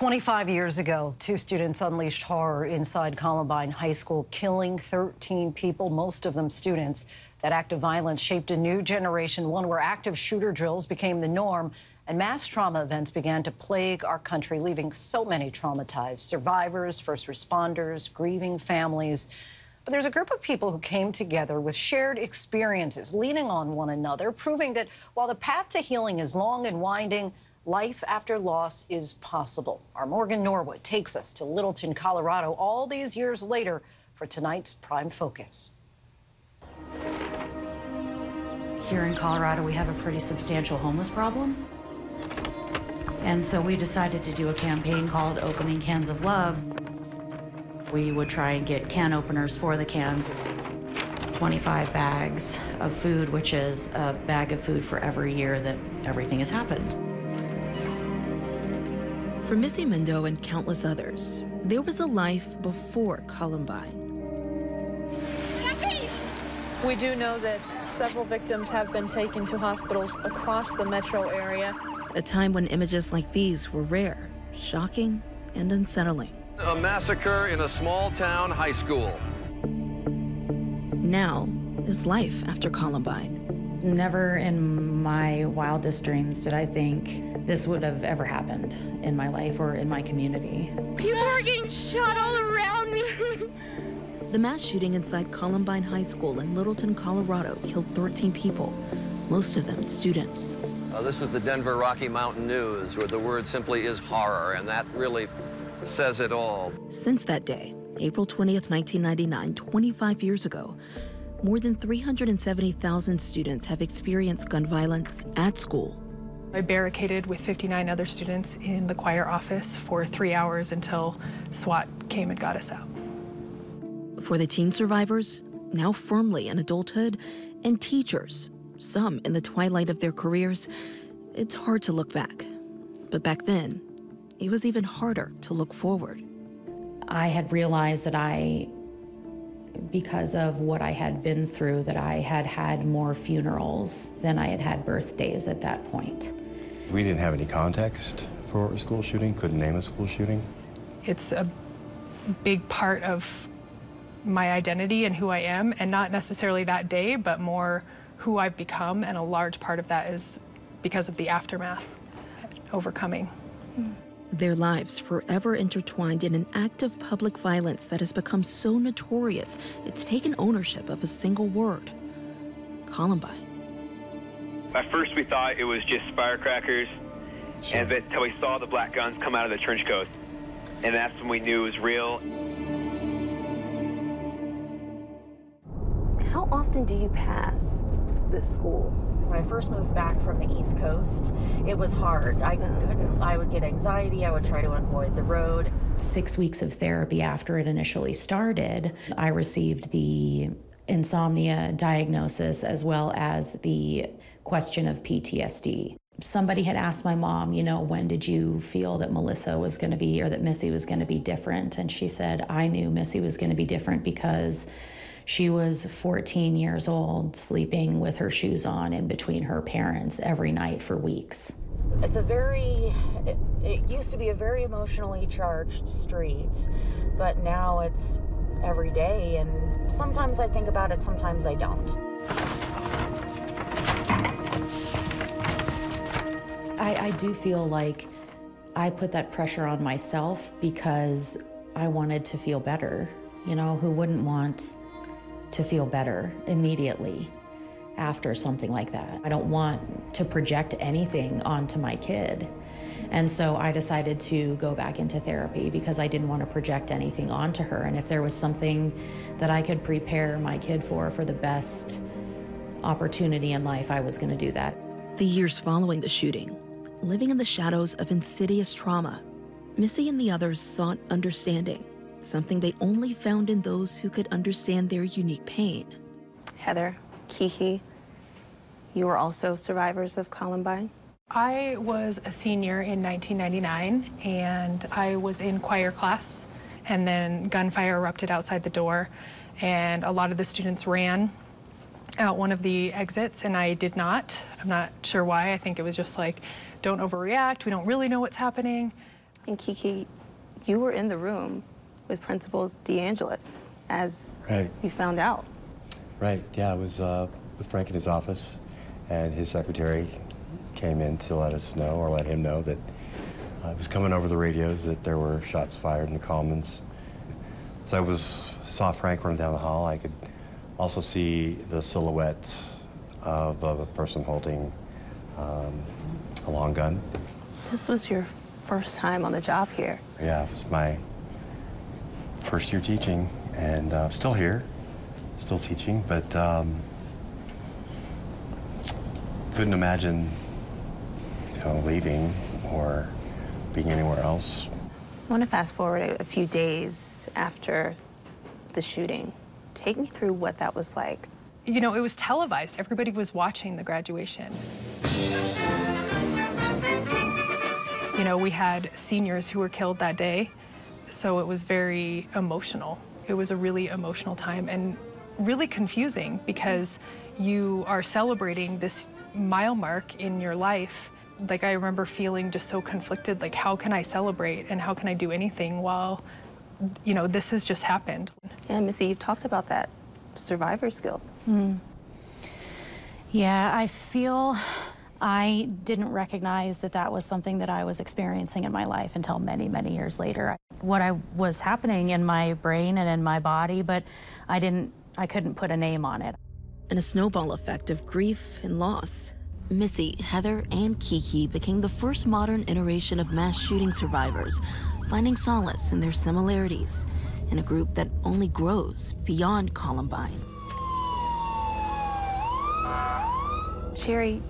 25 years ago, two students unleashed horror inside Columbine High School, killing 13 people, most of them students. That act of violence shaped a new generation, one where active shooter drills became the norm, and mass trauma events began to plague our country, leaving so many traumatized survivors, first responders, grieving families. But there's a group of people who came together with shared experiences, leaning on one another, proving that while the path to healing is long and winding, life after loss is possible. Our Morgan Norwood takes us to Littleton, Colorado, all these years later for tonight's Prime Focus. Here in Colorado, we have a pretty substantial homeless problem. And so we decided to do a campaign called Opening Cans of Love. We would try and get can openers for the cans. 25 bags of food, which is a bag of food for every year that everything has happened. For Missy Mendo and countless others, there was a life before Columbine. We do know that several victims have been taken to hospitals across the metro area. A time when images like these were rare, shocking, and unsettling. A massacre in a small-town high school. Now is life after Columbine. Never in my wildest dreams did I think this would have ever happened in my life or in my community. People are getting shot all around me. The mass shooting inside Columbine High School in Littleton, Colorado killed 13 people, most of them students. This is the Denver Rocky Mountain News, where the word simply is horror, and that really says it all. Since that day, April 20th, 1999, 25 years ago, more than 370,000 students have experienced gun violence at school. I barricaded with 59 other students in the choir office for 3 hours until SWAT came and got us out. For the teen survivors, now firmly in adulthood, and teachers, some in the twilight of their careers, it's hard to look back. But back then, it was even harder to look forward. I had realized that because of what I had been through, that I had had more funerals than I had had birthdays at that point. We didn't have any context for a school shooting, couldn't name a school shooting. It's a big part of my identity and who I am, and not necessarily that day, but more who I've become, and a large part of that is because of the aftermath, overcoming. Their lives forever intertwined in an act of public violence that has become so notorious, it's taken ownership of a single word: Columbine. At first we thought it was just firecrackers, and until we saw the black guns come out of the trench coat, and that's when we knew it was real. How often do you pass this school? When I first moved back from the East Coast, it was hard. I would get anxiety. I would try to avoid the road. 6 weeks of therapy after it initially started, I received the insomnia diagnosis as well as the question of PTSD. Somebody had asked my mom, when did you feel that Melissa was going to be, or that Missy was going to be different? And she said, I knew Missy was going to be different because she was 14 years old, sleeping with her shoes on in between her parents every night for weeks. It's it used to be a very emotionally charged street, but now it's every day, and sometimes I think about it, sometimes I don't. I do feel like I put that pressure on myself because I wanted to feel better. Who wouldn't want to feel better immediately after something like that? I don't want to project anything onto my kid. And so I decided to go back into therapy because I didn't want to project anything onto her. And if there was something that I could prepare my kid for the best opportunity in life, I was going to do that. The years following the shooting, living in the shadows of insidious trauma, Missy and the others sought understanding, something they only found in those who could understand their unique pain. Heather, Kiki, you were also survivors of Columbine? I was a senior in 1999, and I was in choir class, and then gunfire erupted outside the door, and a lot of the students ran out one of the exits, and I did not. I'm not sure why. I think it was just like, don't overreact. We don't really know what's happening. And Kiki, you were in the room with Principal DeAngelis as you found out. Right, yeah, I was with Frank in his office, and his secretary came in to let us know, or let him know, that it was coming over the radios that there were shots fired in the Commons. So I saw Frank run down the hall. I could also see the silhouette of a person holding a long gun. This was your first time on the job here. Yeah, it was my first year teaching, and still here, still teaching, but couldn't imagine, leaving or being anywhere else. I want to fast forward a few days after the shooting. Take me through what that was like. It was televised. Everybody was watching the graduation. We had seniors who were killed that day, so it was very emotional. It was a really emotional time and really confusing because you are celebrating this mile mark in your life. I remember feeling just so conflicted, how can I celebrate and how can I do anything while, this has just happened. Yeah, Missy, you've talked about that survivor's guilt. Yeah, I feel I didn't recognize that was something that I was experiencing in my life until many, many years later. What was happening in my brain and in my body, but I couldn't put a name on it. In a snowball effect of grief and loss, Missy, Heather, and Kiki became the first modern iteration of mass shooting survivors, finding solace in their similarities in a group that only grows beyond Columbine. Sherry,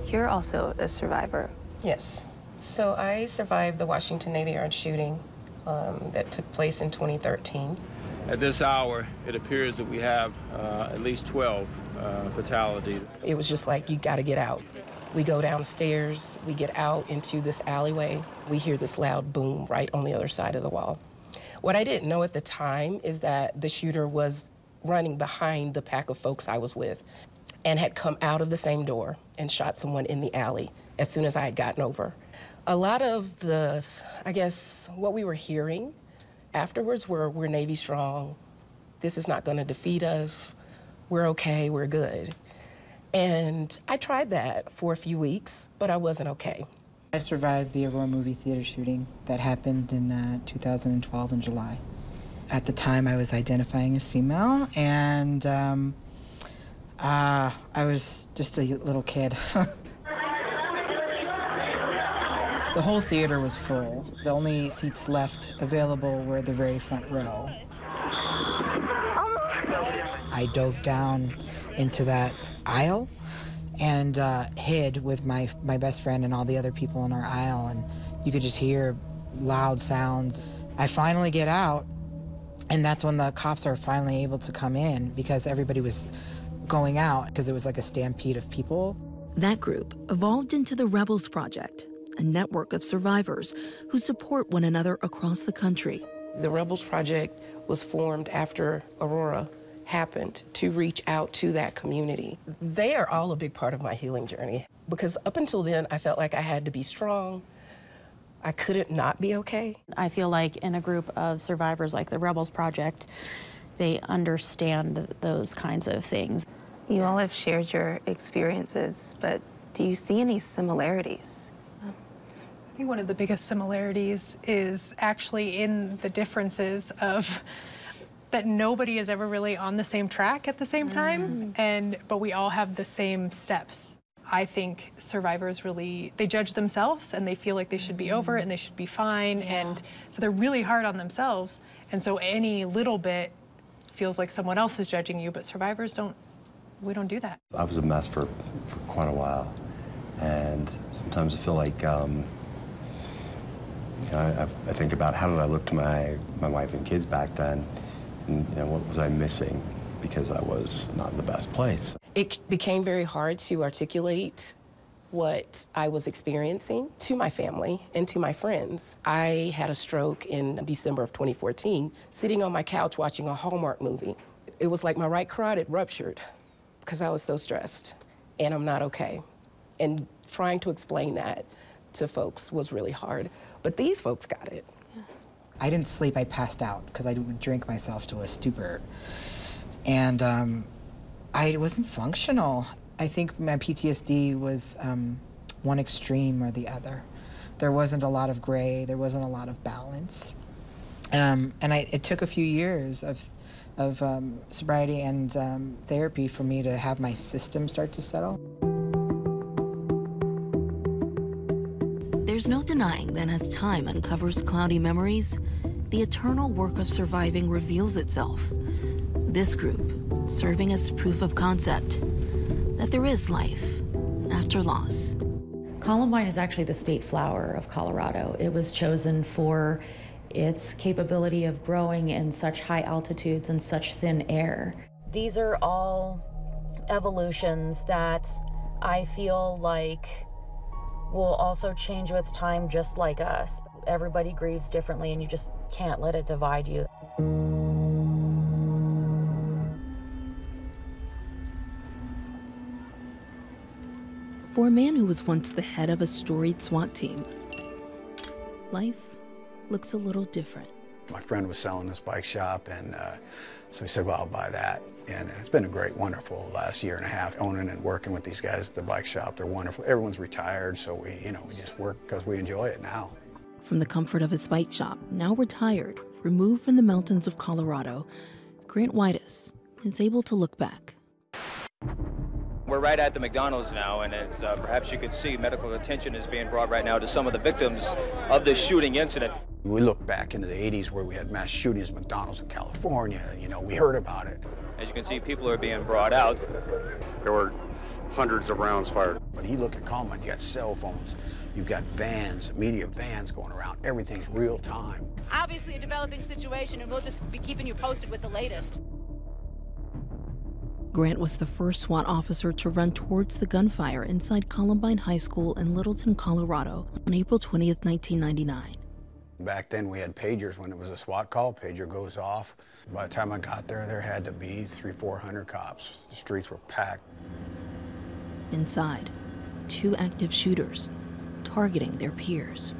you're also a survivor. Yes. So I survived the Washington Navy Yard shooting that took place in 2013. At this hour, it appears that we have at least 12 fatalities. It was just like, you got to get out. We go downstairs, we get out into this alleyway, we hear this loud boom right on the other side of the wall. What I didn't know at the time is that the shooter was running behind the pack of folks I was with and had come out of the same door and shot someone in the alley as soon as I had gotten over. A lot of the, I guess, what we were hearing afterwards were, we're Navy strong, this is not going to defeat us, we're okay, we're good. And I tried that for a few weeks, but I wasn't okay. I survived the Aurora movie theater shooting that happened in 2012 in July. At the time, I was identifying as female, and I was just a little kid. The whole theater was full. The only seats left available were the very front row. I dove down into that aisle and hid with my best friend and all the other people in our aisle, and you could just hear loud sounds. I finally get out, and that's when the cops are finally able to come in because everybody was going out because it was like a stampede of people. That group evolved into the Rebels Project, a network of survivors who support one another across the country. The Rebels Project was formed after Aurora happened to reach out to that community. They are all a big part of my healing journey because up until then, I felt like I had to be strong. I couldn't not be okay. I feel like in a group of survivors like the Rebels Project, they understand those kinds of things. You all have shared your experiences, but do you see any similarities? I think one of the biggest similarities is actually in the differences of that nobody is ever really on the same track at the same time, but we all have the same steps. I think survivors they judge themselves and they feel like they should be over it and they should be fine, and so they're really hard on themselves, and so any little bit feels like someone else is judging you, but survivors we don't do that. I was a mess for quite a while, and sometimes I feel like I think about how did I look to my wife and kids back then, and what was I missing because I was not in the best place. It became very hard to articulate what I was experiencing to my family and to my friends. I had a stroke in December of 2014, sitting on my couch watching a Hallmark movie. It was like my right carotid ruptured because I was so stressed, and I'm not okay. And trying to explain that to folks was really hard. But But these folks got it. I didn't sleep, I passed out because I would drink myself to a stupor. And I wasn't functional. I think my PTSD was one extreme or the other. There wasn't a lot of gray, there wasn't a lot of balance. It took a few years of sobriety and therapy for me to have my system start to settle. There's no denying that as time uncovers cloudy memories, the eternal work of surviving reveals itself. This group serving as proof of concept that there is life after loss. Columbine is actually the state flower of Colorado. It was chosen for its capability of growing in such high altitudes and such thin air. These are all evolutions that I feel like will also change with time, just like us. Everybody grieves differently, and you just can't let it divide you. For a man who was once the head of a storied SWAT team, life looks a little different. My friend was selling this bike shop, and so he said, well, I'll buy that. And it's been a great, wonderful last year and a half owning and working with these guys at the bike shop. They're wonderful. Everyone's retired, so we just work because we enjoy it now. From the comfort of his bike shop, now retired, removed from the mountains of Colorado, Grant Whitus is able to look back. We're right at the McDonald's now, and it's, perhaps you could see medical attention is being brought right now to some of the victims of this shooting incident. We look back into the 80s where we had mass shootings at McDonald's in California. We heard about it. As you can see, people are being brought out. There were hundreds of rounds fired. But you look at Columbine, you got cell phones, you've got vans, media vans going around. Everything's real time. Obviously a developing situation, and we'll just be keeping you posted with the latest. Grant was the first SWAT officer to run towards the gunfire inside Columbine High School in Littleton, Colorado on April 20th, 1999. Back then we had pagers. When it was a SWAT call, pager goes off. By the time I got there, there had to be 300-400 cops. The streets were packed. Inside, 2 active shooters targeting their peers.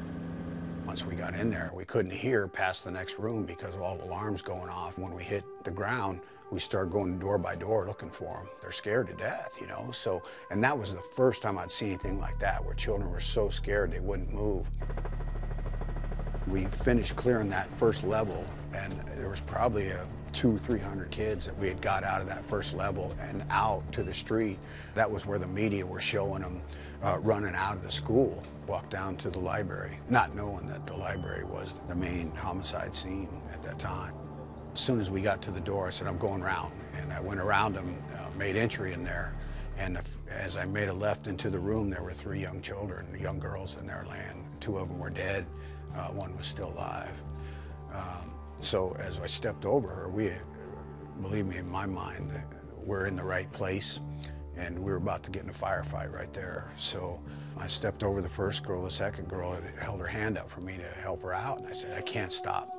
Once we got in there, we couldn't hear past the next room because of all the alarms going off. When we hit the ground, we started going door by door looking for them. They're scared to death, So, and that was the first time I'd seen anything like that, where children were so scared they wouldn't move. We finished clearing that first level, and there was probably 200-300 kids that we had got out of that first level and out to the street. That was where the media were showing them running out of the school, walked down to the library, not knowing that the library was the main homicide scene at that time. As soon as we got to the door, I said, I'm going around. And I went around them, made entry in there, and as I made a left into the room, there were 3 young children, young girls in there laying. 2 of them were dead. One was still alive. So as I stepped over her, believe me, in my mind, we're in the right place, and we were about to get in a firefight right there. So I stepped over the first girl. The second girl had held her hand up for me to help her out, and I said, I can't stop.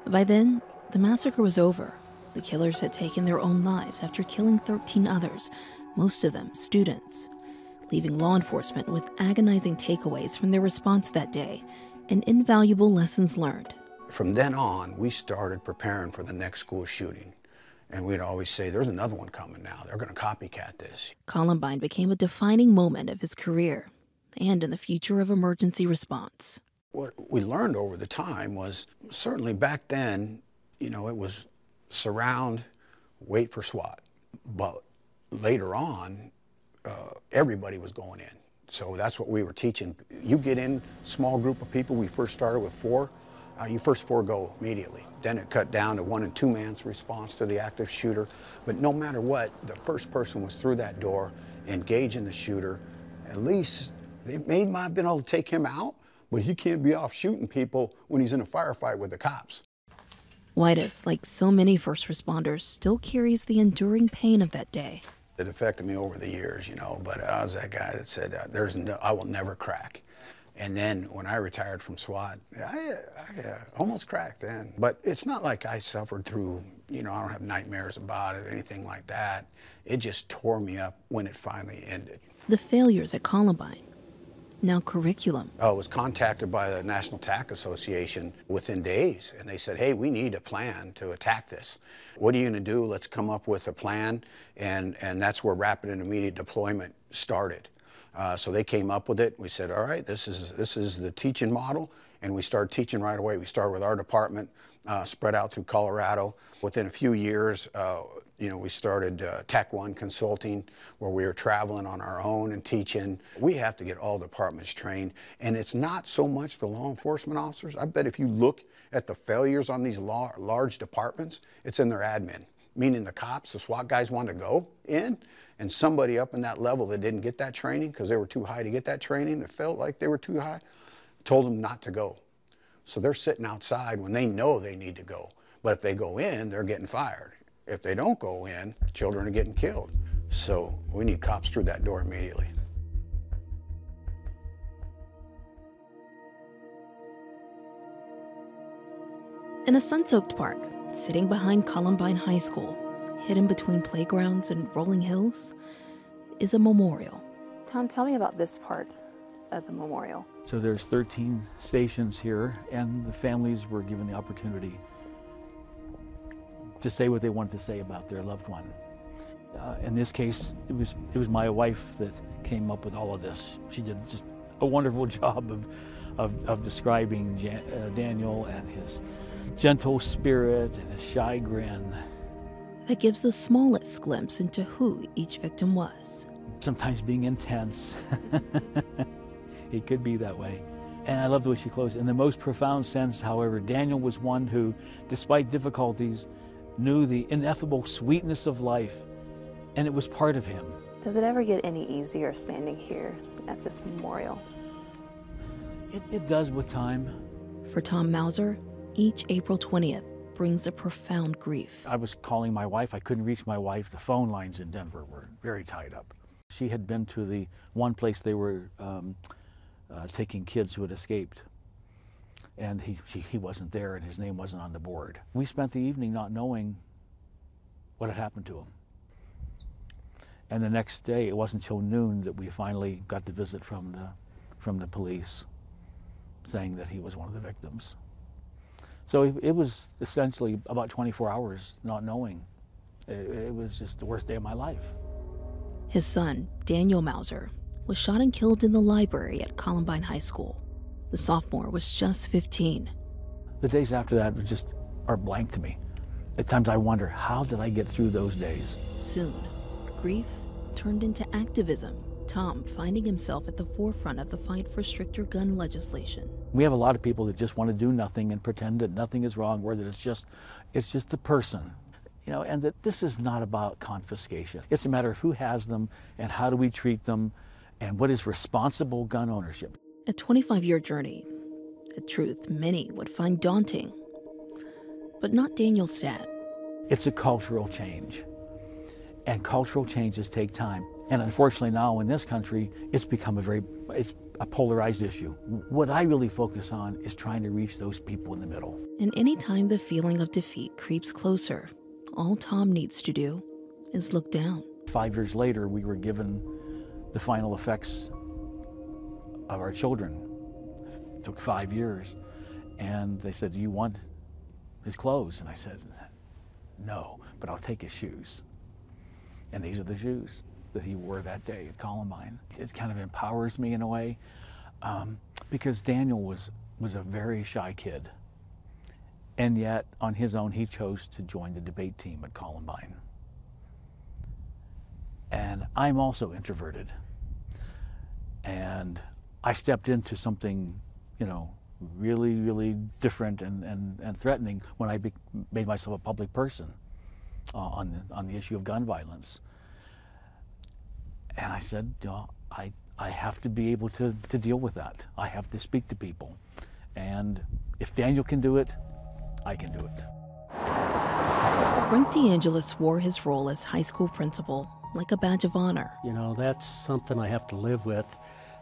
By then, the massacre was over. The killers had taken their own lives after killing 13 others, most of them students, leaving law enforcement with agonizing takeaways from their response that day and invaluable lessons learned. From then on, we started preparing for the next school shooting. And we'd always say, there's another one coming now. They're going to copycat this. Columbine became a defining moment of his career and in the future of emergency response. What we learned over the time was, certainly back then, it was surround, wait for SWAT. But later on, everybody was going in. So that's what we were teaching. You get in, small group of people. We first started with 4. You first 4 go immediately. Then it cut down to 1- and 2-man's response to the active shooter. But no matter what, the first person was through that door, engaging the shooter. At least they might have been able to take him out, but he can't be off shooting people when he's in a firefight with the cops. Whitus, like so many first responders, still carries the enduring pain of that day. It affected me over the years, but I was that guy that said, I will never crack. And then when I retired from SWAT, I almost cracked then. But it's not like I suffered through, I don't have nightmares about it, anything like that. It just tore me up when it finally ended. The failures at Columbine now curriculum. I was contacted by the National TAC Association within days, and they said, hey, we need a plan to attack this. What are you going to do? Let's come up with a plan, and that's where rapid and immediate deployment started. So they came up with it. We said, all right, this is the teaching model, and we started teaching right away. We started with our department, spread out through Colorado. Within a few years, we started Tech One Consulting, where we were traveling on our own and teaching. We have to get all departments trained, and it's not so much the law enforcement officers. I bet if you look at the failures on these large departments, it's in their admin, meaning the cops, the SWAT guys want to go in, and somebody up in that level that didn't get that training because they were too high to get that training, it felt like they were too high, told them not to go. So they're sitting outside when they know they need to go. But if they go in, they're getting fired. If they don't go in, children are getting killed. So we need cops through that door immediately. In a sun-soaked park, sitting behind Columbine High School, hidden between playgrounds and rolling hills, is a memorial. Tom, tell me about this part of the memorial. So there's 13 stations here, and the families were given the opportunity to say what they wanted to say about their loved one. In this case, it was my wife that came up with all of this. She did just a wonderful job of describing Daniel and his gentle spirit and his shy grin. That gives the smallest glimpse into who each victim was. Sometimes being intense. It could be that way. And I love the way she closed. In the most profound sense, however, Daniel was one who, despite difficulties, knew the ineffable sweetness of life, and it was part of him. Does it ever get any easier standing here at this memorial? It does with time. For Tom Mauser, each April 20th brings a profound grief. I was calling my wife. I couldn't reach my wife. The phone lines in Denver were very tied up. She had been to the one place they were taking kids who had escaped. And he wasn't there, and his name wasn't on the board. We spent the evening not knowing what had happened to him. And the next day, it wasn't until noon that we finally got the visit from the police saying that he was one of the victims. So it was essentially about 24 hours not knowing. It was just the worst day of my life. His son, Daniel Mauser, was shot and killed in the library at Columbine High School. The sophomore was just 15. The days after that just are blank to me. At times I wonder, how did I get through those days? Soon, grief turned into activism, Tom finding himself at the forefront of the fight for stricter gun legislation. We have a lot of people that just want to do nothing and pretend that nothing is wrong, or that it's just a person. And that this is not about confiscation. It's a matter of who has them and how do we treat them and what is responsible gun ownership. A 25-year journey, a truth many would find daunting, but not Daniel's dad. It's a cultural change, and cultural changes take time. And unfortunately now in this country, it's become it's a polarized issue. What I really focus on is trying to reach those people in the middle. And anytime the feeling of defeat creeps closer, all Tom needs to do is look down. 5 years later, we were given the final effects of our children. It took 5 years. And they said, do you want his clothes? And I said, no, but I'll take his shoes. And these are the shoes that he wore that day at Columbine. It kind of empowers me in a way, because Daniel was a very shy kid. And yet, on his own, he chose to join the debate team at Columbine. And I'm also introverted. And I stepped into something, really, really different and threatening when I made myself a public person on the issue of gun violence. And I said, I have to be able to deal with that. I have to speak to people. And if Daniel can do it, I can do it. Frank DeAngelis wore his role as high school principal like a badge of honor. That's something I have to live with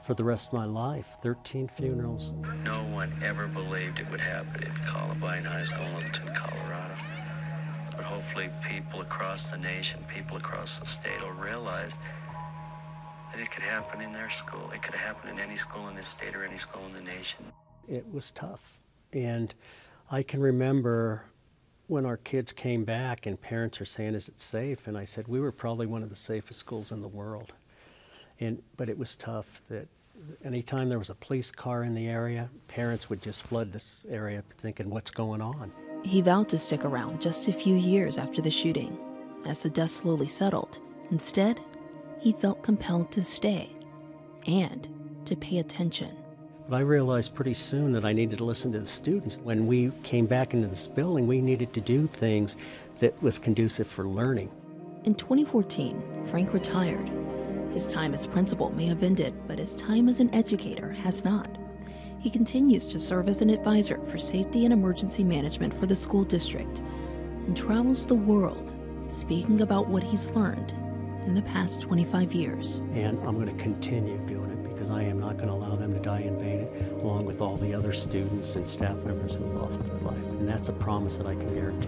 for the rest of my life. 13 funerals. No one ever believed it would happen at Columbine High School in Littleton, Colorado. But hopefully people across the nation, people across the state will realize that it could happen in their school. It could happen in any school in this state or any school in the nation. It was tough. And I can remember when our kids came back and parents were saying, is it safe? And I said, we were probably one of the safest schools in the world. But it was tough that anytime there was a police car in the area, parents would just flood this area thinking, what's going on? He vowed to stick around just a few years after the shooting. As the dust slowly settled, instead, he felt compelled to stay and to pay attention. But I realized pretty soon that I needed to listen to the students. When we came back into this building, we needed to do things that was conducive for learning. In 2014, Frank retired. His time as principal may have ended, but his time as an educator has not. He continues to serve as an advisor for safety and emergency management for the school district and travels the world speaking about what he's learned in the past 25 years. And I'm going to continue doing it because I am not going to allow them to die in vain, along with all the other students and staff members who lost their life. And that's a promise that I can guarantee.